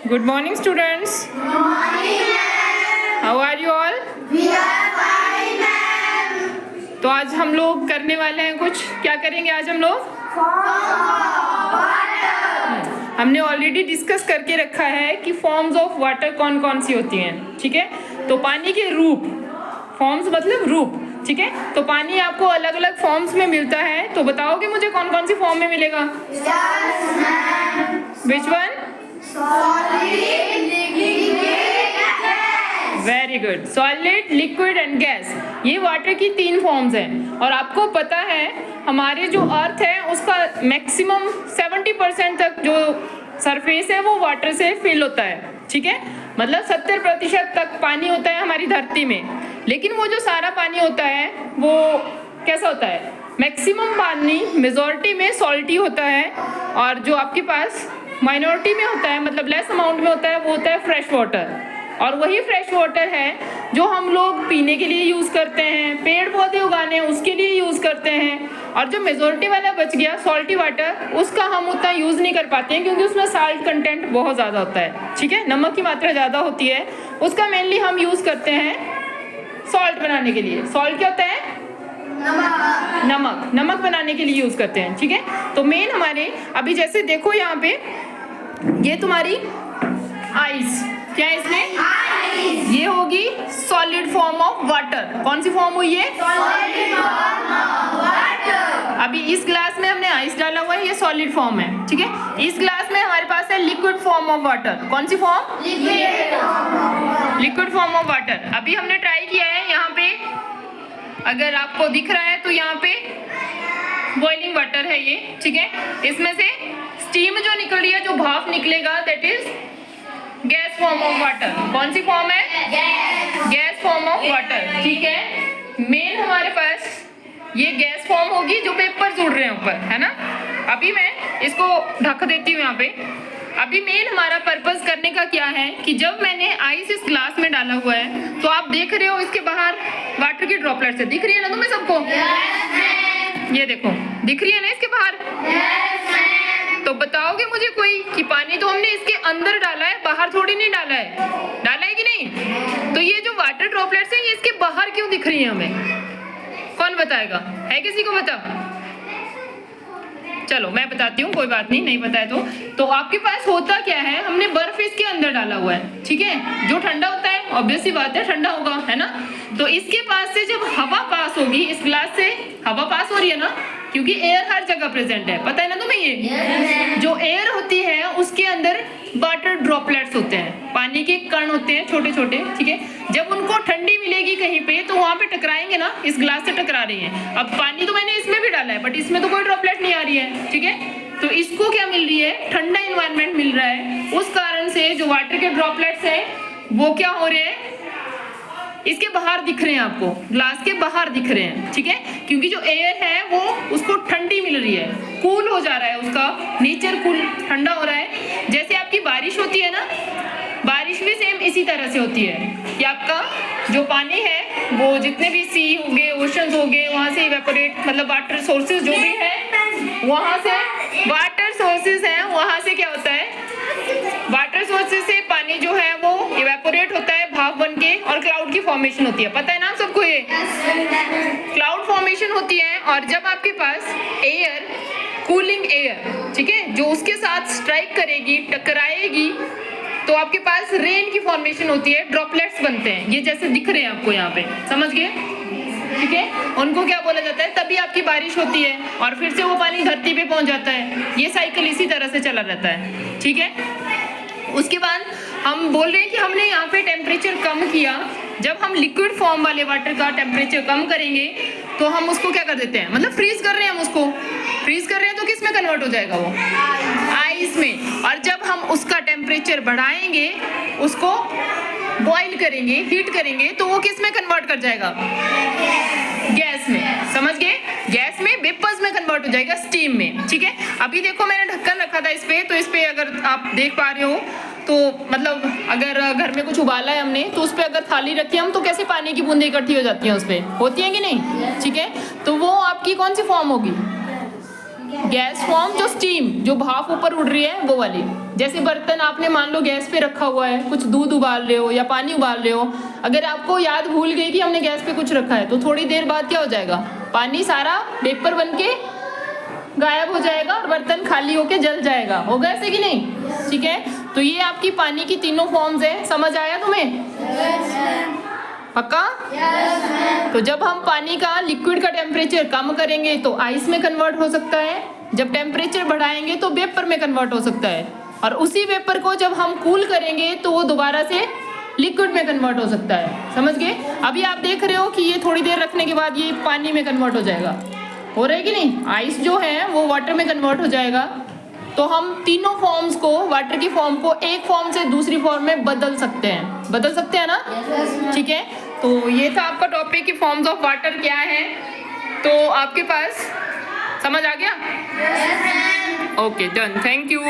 Good morning, students. Good morning, ma'am. How are you all? We are fine, ma'am. तो आज हम लोग करने वाले हैं कुछ, क्या करेंगे आज हम लोग? हमने ऑलरेडी डिस्कस करके रखा है कि फॉर्म्स ऑफ वाटर कौन कौन सी होती हैं, ठीक है? तो पानी के रूप, फॉर्म्स मतलब रूप, ठीक है? तो पानी आपको अलग अलग फॉर्म्स में मिलता है, तो बताओगे मुझे कौन कौन सी फॉर्म में मिलेगा? Which one? Very good. Solid, liquid and gas, ये वाटर की तीन फॉर्म्स हैं। और आपको पता है हमारे जो अर्थ है उसका मैक्सिमम 70% तक जो सरफेस है वो वाटर से फिल होता है, ठीक है? मतलब 70% तक पानी होता है हमारी धरती में। लेकिन वो जो सारा पानी होता है वो कैसा होता है? मैक्सिमम पानी मेजॉरिटी में सॉल्टी होता है, और जो आपके पास माइनॉरिटी में होता है, मतलब लेस अमाउंट में होता है, वो होता है फ्रेश वाटर। और वही फ्रेश वाटर है जो हम लोग पीने के लिए यूज़ करते हैं, पेड़ पौधे उगाने उसके लिए यूज़ करते हैं। और जो मेजॉरिटी वाला बच गया सॉल्टी वाटर, उसका हम उतना यूज़ नहीं कर पाते हैं क्योंकि उसमें साल्ट कंटेंट बहुत ज़्यादा होता है, ठीक है? नमक की मात्रा ज़्यादा होती है, उसका मेनली हम यूज़ करते हैं सॉल्ट बनाने के लिए। सॉल्ट क्या होता है? नमक बनाने के लिए यूज़ करते हैं, ठीक है? तो मेन हमारे अभी जैसे देखो यहाँ पे ये तुम्हारी आइस, क्या है इसमें? ये होगी सॉलिड फॉर्म ऑफ वाटर। कौन सी फॉर्म हुई है? Solid form of water. अभी इस ग्लास में हमने आइस डाला हुआ है, ये सॉलिड फॉर्म है, ठीक है? इस ग्लास में हमारे पास है लिक्विड फॉर्म ऑफ वाटर। कौन सी form? Liquid form of water. अभी हमने ट्राई किया है यहाँ पे, अगर आपको दिख रहा है तो यहाँ पे बॉइलिंग वाटर है ये, ठीक है? इसमें से स्टीम जो निकल रही है, जो भाप निकलेगा, that is gas form of water. कौन सी फॉर्म है? गैस फॉर्म ऑफ वाटर, ठीक है? मेन हमारे पास ये गैस फॉर्म होगी जो पेपर जुड़ रहे हैं ऊपर, है ना? अभी मैं इसको ढक देती हूँ यहाँ पे। अभी मेन हमारा पर्पस करने का क्या है कि जब मैंने आइस इस ग्लास में डाला हुआ है तो आप देख रहे हो इसके बाहर वाटर की ड्रॉपलेट्स है, दिख रही है ना तुम्हें सबको? ये देखो, दिख रही है ना इसके बाहर? तो बताओगे मुझे कोई कि पानी तो हमने इसके अंदर डाला है, बाहर थोड़ी नहीं डाला है, डाला है कि नहीं? तो ये जो वाटर ड्रॉपलेट्स हैं ये इसके बाहर क्यों दिख रही है हमें? कौन बताएगा? है किसी को पता? चलो मैं बताती हूँ, कोई बात नहीं, नहीं पता है तो आपके पास होता क्या है, हमने बर्फ इसके अंदर डाला हुआ है, ठीक है? जो ठंडा होता है ऑब्वियस सी बात है ठंडा होगा, है ना? तो इसके पास से जब हवा पास होगी, इस ग्लास से हवा पास हो रही है ना, क्योंकि एयर हर जगह प्रेजेंट है, पता है ना तुम्हें? ये जो एयर होती है उसके अंदर वाटर ड्रॉपलेट्स होते हैं, पानी के कण होते हैं छोटे छोटे, ठीक है? जब उनको ठंडी मिलेगी कहीं पे तो वहां पे टकराएंगे ना, इस ग्लास से टकरा रही है। अब पानी तो मैंने इसमें भी डाला है बट इसमें तो कोई ड्रॉपलेट नहीं आ रही है, ठीक है? तो इसको क्या मिल रही है? ठंडा इन्वायरमेंट मिल रहा है। उस कारण से जो वाटर के ड्रॉपलेट्स है वो क्या हो रहे हैं? इसके बाहर दिख रहे हैं, आपको ग्लास के बाहर दिख रहे हैं, ठीक है? क्योंकि जो एयर है वो उसको ठंडी मिल रही है, कूल हो जा रहा है, उसका नेचर कूल ठंडा हो रहा है। जैसे आपकी बारिश होती है ना, बारिश भी सेम इसी तरह से होती है कि आपका जो पानी है वो जितने भी सी हो गए, ओशंस हो गए, वहाँ से इवेपोरेट, मतलब वाटर सोर्सेज जो भी है वहाँ से, वाटर सोर्सेज हैं वहाँ से क्या होता है? वाटर सोर्सेज से पानी जो है वो इवेपोरेट होता है भाप बन के, और क्लाउड की फॉर्मेशन होती है। पता है ना आप सबको? ये क्लाउड फॉर्मेशन होती है। और जब आपके पास एयर, कूलिंग एयर, ठीक है, जो उसके साथ स्ट्राइक करेगी, टकराएगी, तो आपके पास रेन की फॉर्मेशन होती है, ड्रॉपलेट्स बनते हैं, ये जैसे दिख रहे हैं आपको यहाँ पे, समझ गए? ठीक है? उनको क्या बोला जाता है? तभी आपकी बारिश होती है और फिर से वो पानी धरती पे पहुंच जाता है। ये साइकिल इसी तरह से चला रहता है, ठीक है? उसके बाद हम बोल रहे हैं कि हमने यहाँ पे टेम्परेचर कम किया। जब हम लिक्विड फॉर्म वाले वाटर का टेम्परेचर कम करेंगे तो हम उसको क्या कर देते हैं, मतलब फ्रीज कर रहे हैं, हम उसको फ्रीज कर रहे हैं, तो किस में कन्वर्ट हो जाएगा? वो आइस में। और जब हम उसका टेम्परेचर बढ़ाएंगे, उसको बॉईल करेंगे, हीट करेंगे, तो वो किस में कन्वर्ट कर जाएगा? गैस में। समझ गए? गैस में, वेपर्स में कन्वर्ट हो जाएगा, स्टीम में, ठीक है? अभी देखो मैंने ढक्कन रखा था इस पे, तो इस पे अगर आप देख पा रहे हो तो मतलब अगर घर में कुछ उबाला है हमने तो उस पे अगर थाली रखी हम तो कैसे पानी की बूंदें इकट्ठी हो जाती हैं, उस पे होती हैं कि नहीं? ठीक है, तो वो आपकी कौन सी फॉर्म होगी? गैस फॉर्म जो स्टीम, जो भाप ऊपर उड़ रही है वो वाली। जैसे बर्तन आपने मान लो गैस पे रखा हुआ है, कुछ दूध उबाल रहे हो या पानी उबाल रहे हो, अगर आपको याद भूल गई कि हमने गैस पे कुछ रखा है तो थोड़ी देर बाद क्या हो जाएगा, पानी सारा वेपर बन के गायब हो जाएगा और बर्तन खाली होके जल जाएगा। होगा ऐसे कि नहीं? ठीक है, तो ये आपकी पानी की तीनों फॉर्म्स है। समझ आया तुम्हें? पक्का? तो जब हम पानी का, लिक्विड का टेम्परेचर कम करेंगे तो आइस में कन्वर्ट हो सकता है, जब टेम्परेचर बढ़ाएंगे तो वेपर में कन्वर्ट हो सकता है, और उसी वेपर को जब हम कूल करेंगे तो वो दोबारा से लिक्विड में कन्वर्ट हो सकता है। समझ गए? अभी आप देख रहे हो कि ये थोड़ी देर रखने के बाद ये पानी में कन्वर्ट हो जाएगा। हो रहा है कि नहीं? आइस जो है वो वाटर में कन्वर्ट हो जाएगा। तो हम तीनों फॉर्म्स को, वाटर की फॉर्म को एक फॉर्म से दूसरी फॉर्म में बदल सकते हैं। बदल सकते हैं ना? ठीक है, तो ये था आपका टॉपिक कि फॉर्म्स ऑफ वाटर क्या है। तो आपके पास समझ आ गया? Okay, done, thank you.